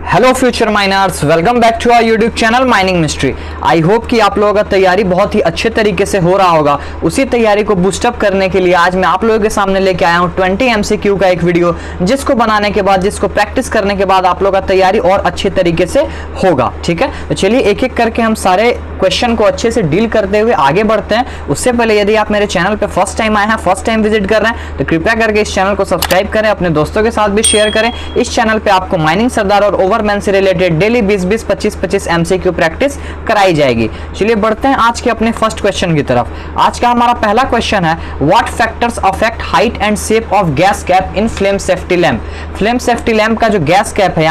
Hello future miners, welcome back to our YouTube channel mining mystery. I hope कि आप लोगों का तैयारी बहुत ही अच्छे तरीके से हो रहा होगा। उसी तैयारी को बूस्टअप करने के लिए आज मैं आप लोगों के सामने लेके आया हूं 20 MCQ का एक वीडियो, जिसको बनाने के बाद, जिसको प्रैक्टिस करने के बाद आप लोगों का तैयारी और अच्छे तरीके से होगा। ठीक है, तो चलिए एक एक करके हम सारे क्वेश्चन को अच्छे से डील करते हुए आगे बढ़ते हैं। उससे पहले यदि आप मेरे चैनल पे फर्स्ट टाइम आए हैं, फर्स्ट टाइम विजिट कर रहे हैं, तो कृपया करके इस चैनल को सब्सक्राइब करें, अपने दोस्तों के साथ भी शेयर करें। इस चैनल पे आपको माइनिंग सरदार और ओवरमैन से रिलेटेड डेली 20-20, 25-25 MCQ प्रैक्टिस कराई जाएगी। चलिए बढ़ते हैं आज के अपने फर्स्ट क्वेश्चन की तरफ। आज का हमारा पहला क्वेश्चन है, what factors affect height and shape of gas cap in flame safety lamp. Flame safety lamp का जो गैस कैप है,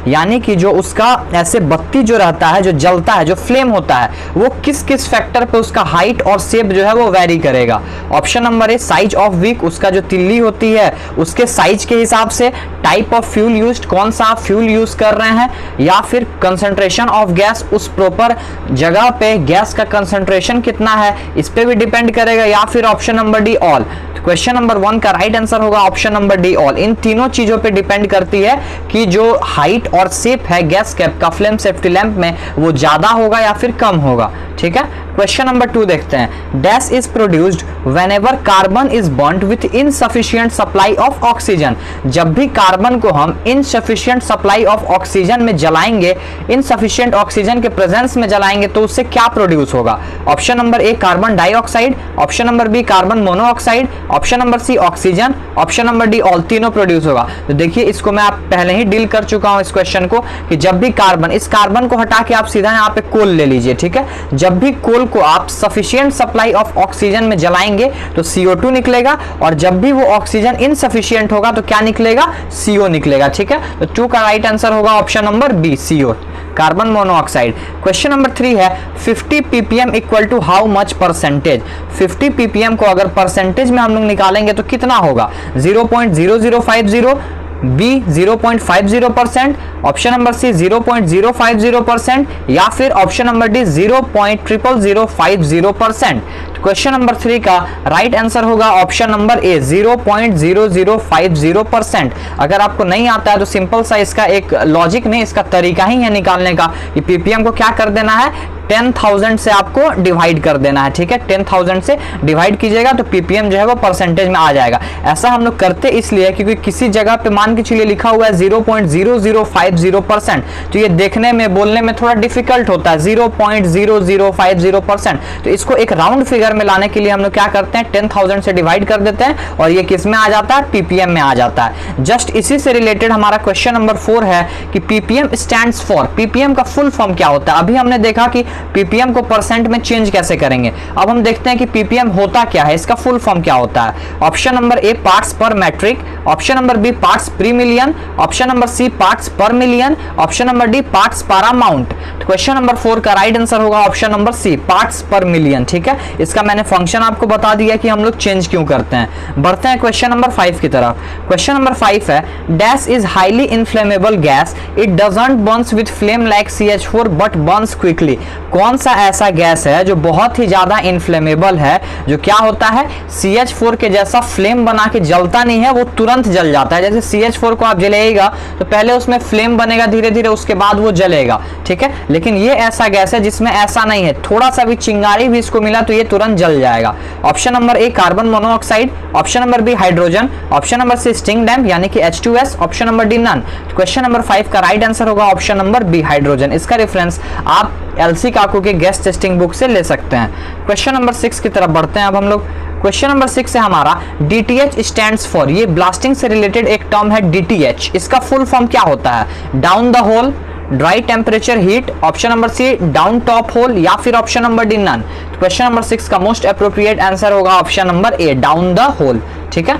यानी कि जो उसका ऐसे बत्ती जो रहता है, जो जलता है, जो फ्लेम होता है, वो किस किस फैक्टर पे उसका हाइट और शेप जो है वो वेरी करेगा। Option number A, size of wick, उसका जो तिल्ली होती है उसके साइज के हिसाब से। टाइप ऑफ फ्यूल यूज्ड, कौन सा आप फ्यूल यूज कर रहे हैं, या फिर कंसंट्रेशन ऑफ गैस, उस प्रॉपर जगह पे गैस का कंसंट्रेशन कितना है, इस पे भी डिपेंड करेगा। या फिर option number D, all. Question number 1 का राइट आंसर होगा ऑप्शन नंबर डी, ऑल। इन तीनों चीजों पे डिपेंड करती है कि जो हाइट और शेप है गैस कैप का फ्लेम सेफ्टी लैंप में, वो ज्यादा होगा या फिर कम होगा। ठीक है, क्वेश्चन नंबर 2 देखते हैं। Dash is produced whenever carbon is burned with insufficient supply of oxygen. जब भी कार्बन को हम इनसफिशिएंट सप्लाई ऑफ ऑक्सीजन में जलाएंगे, इनसफिशिएंट ऑक्सीजन के प्रेजेंस में जलाएंगे, तो उससे क्या प्रोड्यूस होगा। Option number A, carbon dioxide. Option number B, carbon monoxide. Option number C, oxygen. Option number D, all. तीनों प्रोड्यूस होगा। तो देखिए, इसको मैं आप पहले ही डील कर चुका हूं इस क्वेश्चन को, कि जब भी कार्बन, इस कार्बन को हटा के आप सीधा यहाँ पे कोल ले लीजिए। ठीक है, जब भी कोल को आप सफिशिएंट सप्लाई ऑफ ऑक्सीजन में जलाएंगे तो CO2 निकलेगा, और जब भी वो ऑक्सीजन इनसफिशिएंट होगा तो क्या निकलेगा, CO निकलेगा। ठीक है, तो 2 का राइट आंसर होगा option number B, CO, carbon monoxide. Question number 3 है, 50 ppm equal to how much percentage. 50 ppm को अगर परसेंटेज में हम लोग निकालेंगे तो कितना होगा, 0.0050, बी 0.50%, ऑप्शन नंबर सी 0.050%, या फिर option number D 0.00050%। Question number 3 का राइट आंसर होगा ऑप्शन नंबर ए, 0.0050%। अगर आपको नहीं आता है तो सिंपल सा इसका एक लॉजिक नहीं, इसका तरीका ही है निकालने का, कि पीपीएम को क्या कर देना है, 10,000 से आपको डिवाइड कर देना है। ठीक है, 10,000 से डिवाइड कीजिएगा तो पीपीएम जो है वो परसेंटेज में आ जाएगा। ऐसा हम लोग करते इसलिए क्योंकि किसी जगह पे मान के चलिए लिखा हुआ है 0.0050%, तो ये देखने में, बोलने में थोड़ा डिफिकल्ट होता है, 0.0050%। तो इसको एक राउंड फिगर में लाने के लिए हम लोग क्या करते हैं, 10,000 से डिवाइड कर देते हैं, और ये किस में आ जाता है, पीपीएम में आ जाता है। जस्ट इसी से रिलेटेड हमारा क्वेश्चन नंबर 4 है कि पीपीएम स्टैंड्स फॉर, पीपीएम का फुल फॉर्म क्या होता है। अभी हमने देखा कि पीपीएम को परसेंट में चेंज कैसे करेंगे, अब हम देखते हैं कि पीपीएम होता क्या है, इसका फुल फॉर्म क्या होता है। Option number A, parts per metric. Option number B, parts per million. Option number C, parts per million. Option number D, parts per amount. Question number 4 का राइट आंसर होगा option number C, parts per million. ठीक है, इसका मैंने function आपको बता दिया कि हम लोग चेंज क्यों करते हैं। बढ़ते हैं क्वेश्चन नंबर 5 की तरफ। क्वेश्चन नंबर 5 है, dash is highly inflammable gas, it doesn't Burns with flame like CH4 but Burns quickly. कौन सा ऐसा गैस है जो बहुत ही ज्यादा इन्फ्लेमेबल है, जो क्या होता है, CH4 के जैसा फ्लेम बना के जलता नहीं है, वो तुरंत जल जाता है। जैसे CH4 को आप जलाइएगा तो पहले उसमें फ्लेम बनेगा धीरे धीरे, उसके बाद वो जलेगा। ठीक है, लेकिन ये ऐसा गैस है जिसमें ऐसा नहीं है, थोड़ा सा भी चिंगारी भी इसको मिला तो ये तुरंत जल जाएगा। Option number A, carbon monoxide. Option number B, hydrogen. Option number C, stink damp यानी कि H2S। Option number D, none. Question number 5 का राइट आंसर होगा ऑप्शन नंबर बी, हाइड्रोजन। इसका रेफरेंस आप एलसी काकू के गैस टेस्टिंग बुक से ले सकते हैं। क्वेश्चन नंबर 6 की तरफ बढ़ते हैं अब हम लोग। क्वेश्चन नंबर 6 है हमारा, DTH स्टैंड्स फॉर, ये ब्लास्टिंग से रिलेटेड एक टर्म है DTH, इसका फुल फॉर्म क्या होता है, down the hole, dry temperature heat. Option number C, down top hole, या फिर option number D, none. Question number 6 का मोस्ट अप्रोप्रिएट आंसर होगा option number A, down the hole. ठीक है,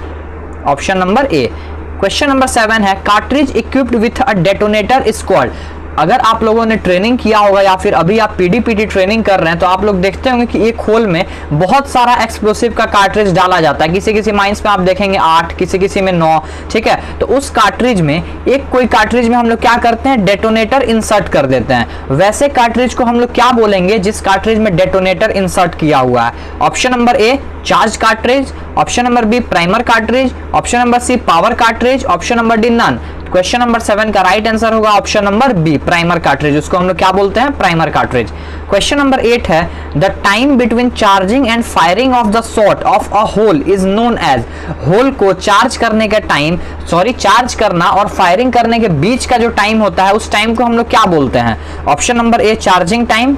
option number A. Question number 7 है, cartridge equipped with a detonator squad. अगर आप लोगों ने ट्रेनिंग किया होगा या फिर अभी आप पीडीपीटी ट्रेनिंग कर रहे हैं तो आप लोग देखते होंगे कि एक होल में बहुत सारा एक्सप्लोसिव का कार्ट्रिज डाला जाता है। किसी किसी माइंस में आप देखेंगे 8, किसी किसी में 9। ठीक है, तो उस कार्ट्रिज में एक कोई कार्ट्रिज में हम लोग क्या करते हैं, डेटोनेटर इंसर्ट कर देते हैं। वैसे कार्ट्रिज को हम लोग क्या बोलेंगे जिस कार्ट्रिज में डेटोनेटर इंसर्ट किया हुआ है। Option number A, charge cartridge. Option number B, primer cartridge. Option number C, power cartridge. Option number D, none. Question number 7 का राइट आंसर होगा option number B, primer cartridge, उसको हम लोग क्या बोलते हैं, प्राइमर कार्ट्रिज। क्वेश्चन नंबर 8 है the time between charging and firing of the shot of a hole is known as, hole को चार्ज करने का टाइम, चार्ज करना और फायरिंग करने के बीच का जो टाइम होता है उस टाइम को हम लोग क्या बोलते हैं। Option number A charging time,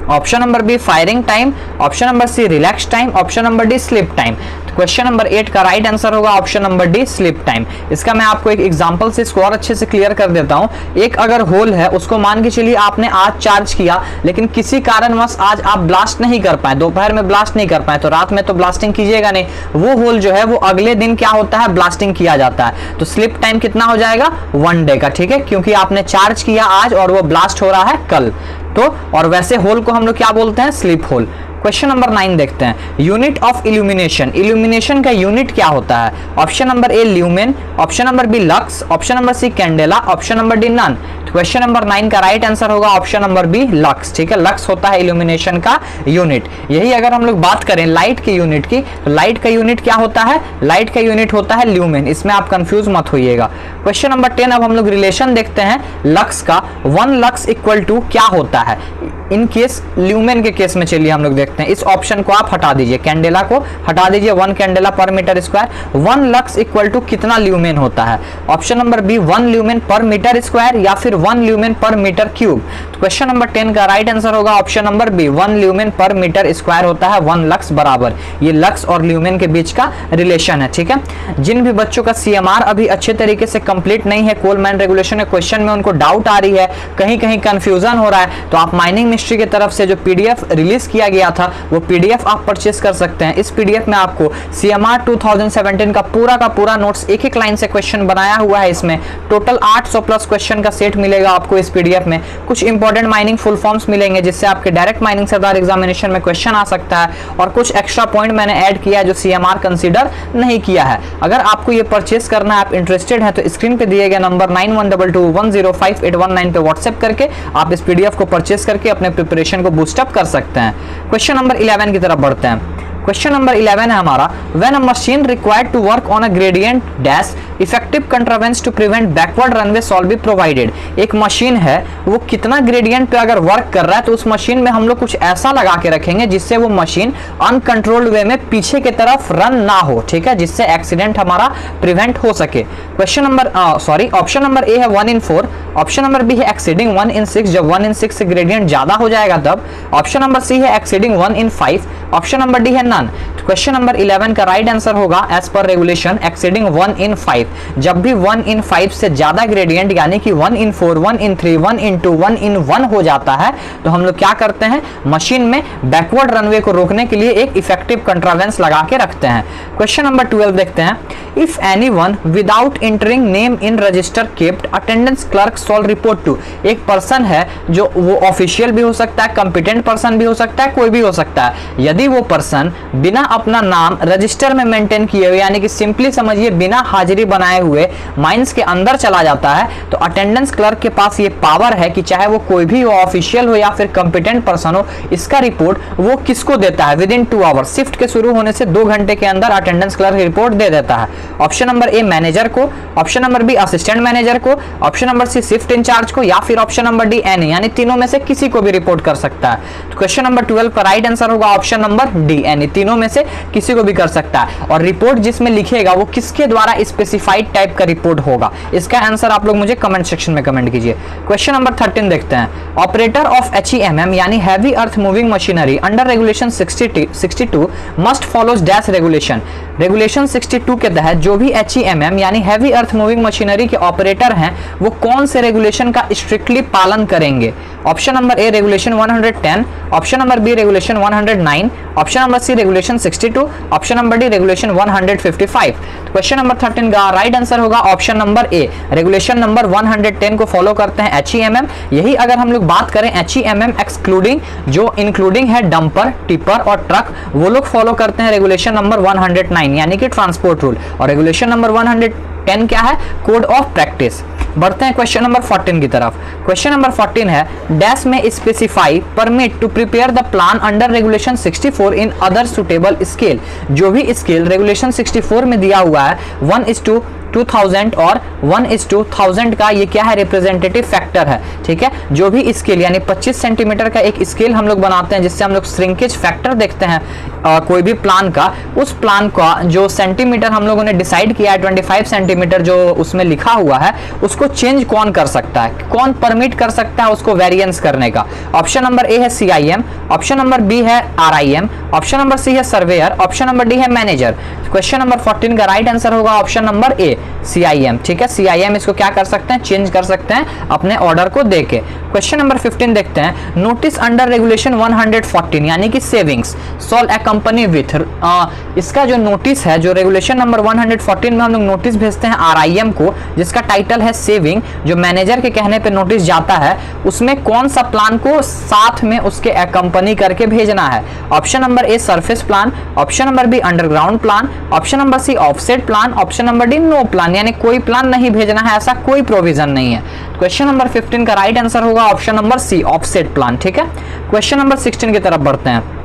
option number B firing time, option number C relax time, option number D sleep time. Question number 8 का राइट आंसर होगा option number D sleep time. इसका मैं आपको एक एग्जांपल से इसको और अच्छे से क्लियर कर देता हूं। एक अगर होल है, उसको मान के चलिए आपने आज चार्ज किया, लेकिन किसी कारणवश आज आप ब्लास्ट नहीं कर पाए, दोपहर में ब्लास्ट नहीं कर पाए, तो रात में तो ब्लास्टिंग कीजिएगा नहीं, वो होल जो है वो अगले दिन क्या होता है, ब्लास्टिंग किया जाता है। तो स्लीप टाइम कितना हो जाएगा, 1 डे का, ठीक है, क्योंकि आपने चार्ज किया आज और वो ब्लास्ट हो रहा है कल। तो और वैसे होल को हम लोग क्या बोलते हैं, स्लीप होल। क्वेश्चन नंबर 9 देखते हैं, यूनिट ऑफ इल्यूमिनेशन, इल्यूमिनेशन का यूनिट क्या होता है। Option number A lumen, option number B lux, option number C candela, option number D none. Question number 9 का राइट आंसर होगा ऑप्शन नंबर बी लक्स, ठीक है, लक्स होता है इल्यूमिनेशन का यूनिट। यही अगर हम लोग बात करें लाइट की यूनिट की, तो लाइट का यूनिट क्या होता है, लाइट का यूनिट होता है ल्यूमेन, इसमें आप कंफ्यूज मत होइएगा। क्वेश्चन नंबर 10 अब हम लोग रिलेशन देखते हैं लक्स का, 1 लक्स इक्वल टू क्या होता है इन केस ल्यूमेन के केस में। चलिए हम लोग देखते हैं, इस ऑप्शन को आप हटा दीजिए, कैंडेला को हटा दीजिए, 1 कैंडेला पर metre square, 1 lux equal to कितना ल्यूमेन होता है। ऑप्शन नंबर बी 1 ल्यूमेन पर मीटर स्क्वायर या फिर 1 ल्यूमेन पर मीटर क्यूब। क्वेश्चन नंबर 10 का राइट आंसर होगा ऑप्शन नंबर बी 1 ल्यूमेन पर मीटर स्क्वायर होता है 1 लक्स बराबर। ये लक्स और ल्यूमेन के बीच का रिलेशन है, ठीक है। जिन भी बच्चों का सीएमआर अभी अच्छे तरीके से कंप्लीट नहीं है, कोलमैन रेगुलेशन के क्वेश्चन में उनको डाउट आ रही है, कहीं कहीं कंफ्यूजन हो रहा है, तो आप माइनिंग मिस्ट्री की तरफ से जो पीडीएफ रिलीज किया गया था वो पीडीएफ आप परचेस कर सकते हैं। इस पीडीएफ में आपको सीएमआर 2017 का पूरा नोट्स एक एक लाइन से क्वेश्चन बनाया हुआ है। इसमें टोटल 800 प्लस क्वेश्चन का सेट मिलेगा आपको इस पीडीएफ में। कुछ इंपॉर्टेंट माइनिंग फुल फॉर्म्स मिलेंगे जिससे आपके डायरेक्ट माइनिंग सरदार एग्जामिनेशन में क्वेश्चन आ सकता है, और कुछ एक्स्ट्रा पॉइंट मैंने ऐड किया है जो सीएमआर कंसीडर नहीं किया है। अगर आपको ये परचेस करना है, आप इंटरेस्टेड हैं, तो स्क्रीन पे दिए गए नंबर 9122105819 पे व्हाट्सएप करके आप इस पीडीएफ को परचेस करके अपने प्रिपरेशन को बूस्टअप कर सकते हैं। क्वेश्चन नंबर 11 की तरफ बढ़ते हैं। क्वेश्चन नंबर 11 है हमारा, when a machine required to work on a gradient dash effective contrivance to prevent backward runaway shall be provided. एक मशीन है, वो कितना ग्रेडियंट पे अगर वर्क कर रहा है तो उस मशीन में हम लोग कुछ ऐसा लगा के रखेंगे जिससे वो मशीन अनकंट्रोल्ड वे में पीछे की तरफ रन ना हो, ठीक है, जिससे एक्सीडेंट हमारा प्रिवेंट हो सके। क्वेश्चन नंबर ऑप्शन नंबर ए है 1 in 4, ऑप्शन नंबर बी है एक्सीडिंग 1 in 6, जब 1 in 6 से ग्रेडियंट ज्यादा हो जाएगा तब। ऑप्शन नंबर सी है exceeding 1 in 5, option number D है नन। क्वेश्चन नंबर 11 का राइट आंसर होगा as per regulation exceeding 1 in 5। जब भी 1 in 5 से ज्यादा ग्रेडियंट यानी कि 1 in 4, 1 in 3, 1 in 2, 1 in 1 हो जाता है तो हम लोग क्या करते हैं, मशीन में बैकवर्ड रनवे को रोकने के लिए एक इफेक्टिव कंट्रावेंस लगा के रखते हैं। क्वेश्चन नंबर 12 देखते हैं, if anyone without entering name in register kept attendance clerk shall report to. एक पर्सन है जो वो ऑफिशियल भी हो सकता है, कंपिटेंट पर्सन भी हो सकता है, कोई भी हो सकता है। यदि वो पर्सन बिना अपना नाम रजिस्टर में मेंटेन किए हुए यानी कि सिंपली समझिए बिना हाजिरी बनाए हुए माइंस के अंदर चला जाता है, तो अटेंडेंस क्लर्क के पास ये पावर है कि चाहे वो कोई भी हो, ऑफिशियल हो या फिर कंपिटेंट पर्सन हो, इसका रिपोर्ट वो किसको देता है, विद इन 2 आवर्स, शिफ्ट के शुरू होने से 2 घंटे के अंदर अटेंडेंस क्लर्क रिपोर्ट दे देता है। ऑप्शन नंबर ए मैनेजर को, option number B assistant manager को, option number C shift incharge को, या फिर ऑप्शन नंबर डी एनी, यानी तीनों में से किसी को भी रिपोर्ट कर सकता है। तो क्वेश्चन नंबर 12 का राइट आंसर होगा ऑप्शन नंबर डी एनी, तीनों में से किसी को भी कर सकता है। और रिपोर्ट जिसमें लिखेगा वो किसके द्वारा स्पेसिफाइड टाइप का रिपोर्ट होगा, इसका आंसर आप लोग मुझे कमेंट सेक्शन में कमेंट कीजिए। क्वेश्चन नंबर 13 देखते हैं, ऑपरेटर ऑफ HEMM यानी heavy earth moving machinery under regulation 62 must follows dash regulation. Regulation 62 के तहत जो भी HEMM यानी हैवी अर्थ मूविंग मशीनरी के ऑपरेटर हैं वो कौन से रेगुलेशन का स्ट्रिक्टली पालन करेंगे। Option number A regulation 110, option number B regulation 109, option number C regulation 62, option number D regulation 155। Question number 13 का राइट आंसर होगा option number A, regulation number 110 को फॉलो करते हैं HEMM। यही अगर हम लोग बात करें HEMM एक्सक्लूडिंग, जो इंक्लूडिंग है डंपर, टिपर और ट्रक, वो लोग फॉलो करते हैं रेगुलेशन नंबर 109 यानी कि ट्रांसपोर्ट रूल। और रेगुलेशन नंबर 110 क्या है, कोड ऑफ प्रैक्टिस। बढ़ते हैं क्वेश्चन नंबर 14 की तरफ। क्वेश्चन नंबर 14 है, डैश में specify permit to prepare the plan under regulation 64 in other suitable scale. जो भी स्केल रेगुलेशन 64 में दिया हुआ है 1:2 2000 और 1:1000 का ये क्या है, रिप्रेजेंटेटिव फैक्टर है। ठीक है, जो भी स्केल यानी 25 सेंटीमीटर का एक स्केल हम लोग बनाते हैं जिससे हम लोग श्रिंकेज फैक्टर देखते हैं कोई भी प्लान का, उस प्लान का जो सेंटीमीटर हम लोगों ने डिसाइड किया है 25 सेंटीमीटर जो उसमें लिखा हुआ है, उसको चेंज कौन कर सकता है, कौन परमिट कर सकता है उसको वेरिएंस करने का। ऑप्शन नंबर ए है CIM, ऑप्शन नंबर बी है RIM, ऑप्शन नंबर सी है सर्वेयर, ऑप्शन नंबर डी है मैनेजर। क्वेश्चन नंबर 14 का राइट आंसर होगा ऑप्शन नंबर ए CIM। ठीक है, CIM इसको क्या कर सकते हैं, चेंज कर सकते हैं अपने ऑर्डर को देके। क्वेश्चन नंबर 15 देखते हैं, नोटिस अंडर रेगुलेशन 114 यानी कि savings shall a company with, इसका जो नोटिस है, जो रेगुलेशन नंबर 114 में हम लोग नोटिस भेजते हैं RIM को जिसका टाइटल है सेविंग, जो मैनेजर के कहने पे नोटिस जाता है, उसमें कौन सा प्लान को साथ में उसके कंपनी करके भेजना है। Option number A surface plan, option number B underground plan, option number C offset plan, option number D no plan, यानी कोई प्लान नहीं भेजना है, ऐसा कोई प्रोविजन नहीं है। क्वेश्चन नंबर 15 का राइट आंसर होगा option number C offset plan. ठीक है, क्वेश्चन नंबर 16 की तरफ बढ़ते हैं।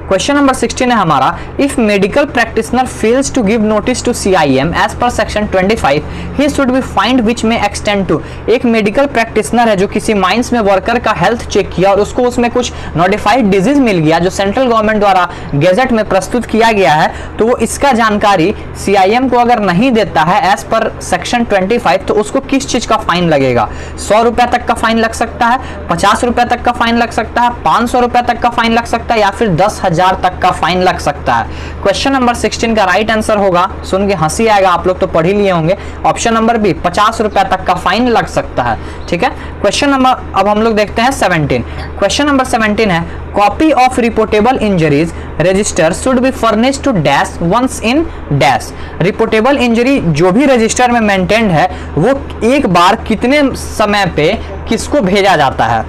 क्वेश्चन नंबर 16 है हमारा, if medical practitioner fails to give notice to CIM as per section 25 he should be find which में एक्सटेंड टू। एक मेडिकल प्रैक्टिशनर है जो किसी माइंस में वर्कर का हेल्थ चेक किया और उसको उसमें कुछ नोटिफाइड डिजीज मिल गया जो सेंट्रल गवर्नमेंट द्वारा गैजेट में प्रस्तुत किया गया है, तो वो इसका जानकारी CIM को अगर नहीं देता है एज पर सेक्शन 25 तो उसको किस चीज का फाइन लगेगा। 100 रुपया तक का फाइन लग सकता है, 50 रुपया तक का फाइन लग सकता है, 500 रुपया तक का फाइन लग सकता है या फिर 10,000 तक का फाइन लग सकता है। क्वेश्चन नंबर 16 का राइट आंसर होगा, सुन के हंसी आएगा, आप लोग तो पढ़ ही लिए होंगे, ऑप्शन नंबर बी 50 रुपया तक का फाइन लग सकता है। ठीक है, क्वेश्चन नंबर अब हम लोग देखते हैं 17। क्वेश्चन नंबर 17 है, copy of reportable injuries register should be furnished to dash once in dash. Reportable injury जो भी रजिस्टर में मेंटेन्ड है वो एक बार कितने समय पे किसको भेजा जाता है।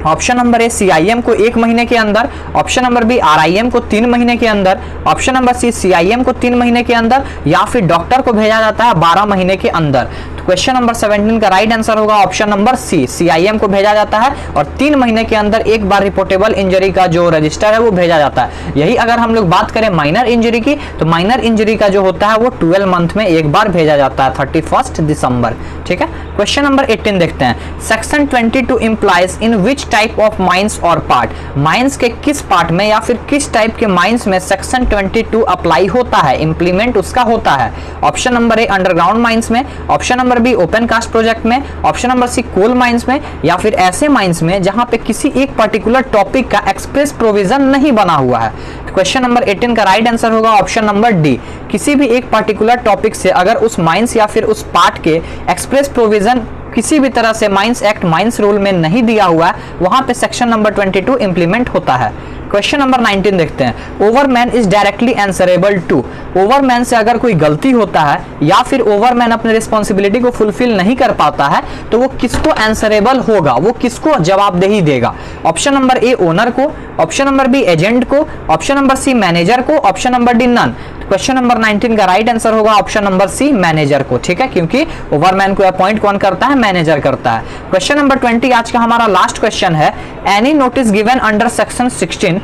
ऑप्शन नंबर ए CIM को 1 महीने के अंदर, ऑप्शन नंबर बी RIM को 3 महीने के अंदर, ऑप्शन नंबर सी CIM को 3 महीने के अंदर या फिर डॉक्टर को भेजा जाता है 12 महीने के अंदर। तो क्वेश्चन नंबर 17 का राइट आंसर होगा ऑप्शन नंबर सी CIM को भेजा जाता है और 3 महीने के अंदर एक बार रिपोर्टेबल इंजरी का जो रजिस्टर है वो भेजा जाता है। यही अगर हम लोग बात करें माइनर इंजरी की, तो माइनर इंजरी का जो होता है वो 12 मंथ में एक बार भेजा जाता है, 31 दिसंबर। ठीक है, क्वेश्चन नंबर 18 देखते हैं, section 22 implies in which type of mines और पार्ट। माइंस के किस पार्ट में या फिर किस टाइप के माइंस में सेक्शन 22 अप्लाई होता है, इंप्लीमेंट उसका होता है। Option number A underground mines में, option number B open cast project में, option number C coal mines में या फिर ऐसे माइंस में जहां पे किसी एक पर्टिकुलर टॉपिक का एक्सप्रेस प्रोविजन नहीं बना हुआ है। क्वेश्चन नंबर 18 का राइट आंसर होगा ऑप्शन नंबर डी, किसी भी एक पर्टिकुलर टॉपिक से अगर उस माइंस या फिर उस पार्ट के एक्सप्रेस प्रोविजन किसी भी तरह से माइंस एक्ट माइंस रूल में नहीं दिया हुआ है, वहां पे सेक्शन नंबर 22 इंप्लीमेंट होता है। क्वेश्चन नंबर 19 देखते हैं, overman is directly answerable to. Overman से अगर कोई गलती होता है या फिर ओवरमैन अपने रिस्पॉन्सिबिलिटी को फुलफिल नहीं कर पाता है तो वो किसको आंसरेबल होगा, वो किसको जवाबदेही देगा। ऑप्शन नंबर ए ओनर को, ऑप्शन नंबर बी एजेंट को, ऑप्शन नंबर सी मैनेजर को, option number D none. Question number 19 का राइट आंसर होगा ऑप्शन नंबर सी मैनेजर को। ठीक है, क्योंकि ओवरमैन को अपॉइंट कौन करता है, मैनेजर करता है। क्वेश्चन नंबर 20 आज का हमारा लास्ट क्वेश्चन है, any notice given under section 16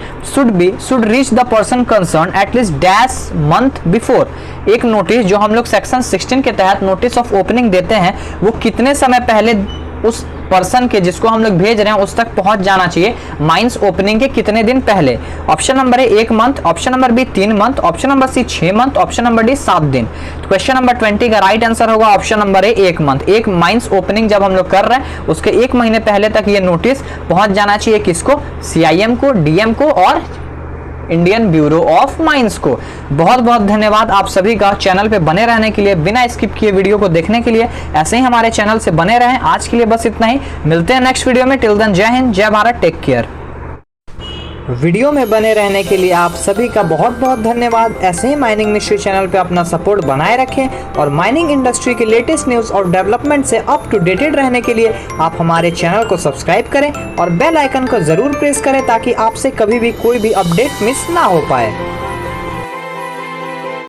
should reach the person concern at least dash month before. एक नोटिस जो हम लोग सेक्शन 16 के तहत नोटिस ऑफ ओपनिंग देते हैं वो कितने समय पहले उस पर्सन के जिसको हम लोग भेज रहे हैं उस तक पहुंच जाना चाहिए, माइंस ओपनिंग के कितने दिन पहले। Option number A 1 month, option number B 3 month, option number C 6 month, option number D 7 दिन। क्वेश्चन नंबर 20 का राइट आंसर होगा ऑप्शन नंबर ए 1 मंथ। एक माइंस ओपनिंग जब हम लोग कर रहे हैं उसके 1 महीने पहले तक ये नोटिस पहुंच जाना चाहिए किसको, CIM को, DM को और इंडियन ब्यूरो ऑफ माइंस को। बहुत बहुत धन्यवाद आप सभी का चैनल पे बने रहने के लिए, बिना स्किप किए वीडियो को देखने के लिए। ऐसे ही हमारे चैनल से बने रहें। आज के लिए बस इतना ही, मिलते हैं नेक्स्ट वीडियो में। टिल देन जय हिंद, जय भारत, टेक केयर। वीडियो में बने रहने के लिए आप सभी का बहुत बहुत धन्यवाद। ऐसे ही माइनिंग मिस्ट्री चैनल पे अपना सपोर्ट बनाए रखें और माइनिंग इंडस्ट्री के लेटेस्ट न्यूज़ और डेवलपमेंट से अप टू डेटेड रहने के लिए आप हमारे चैनल को सब्सक्राइब करें और बेल आइकन को जरूर प्रेस करें ताकि आपसे कभी भी कोई भी अपडेट मिस ना हो पाए।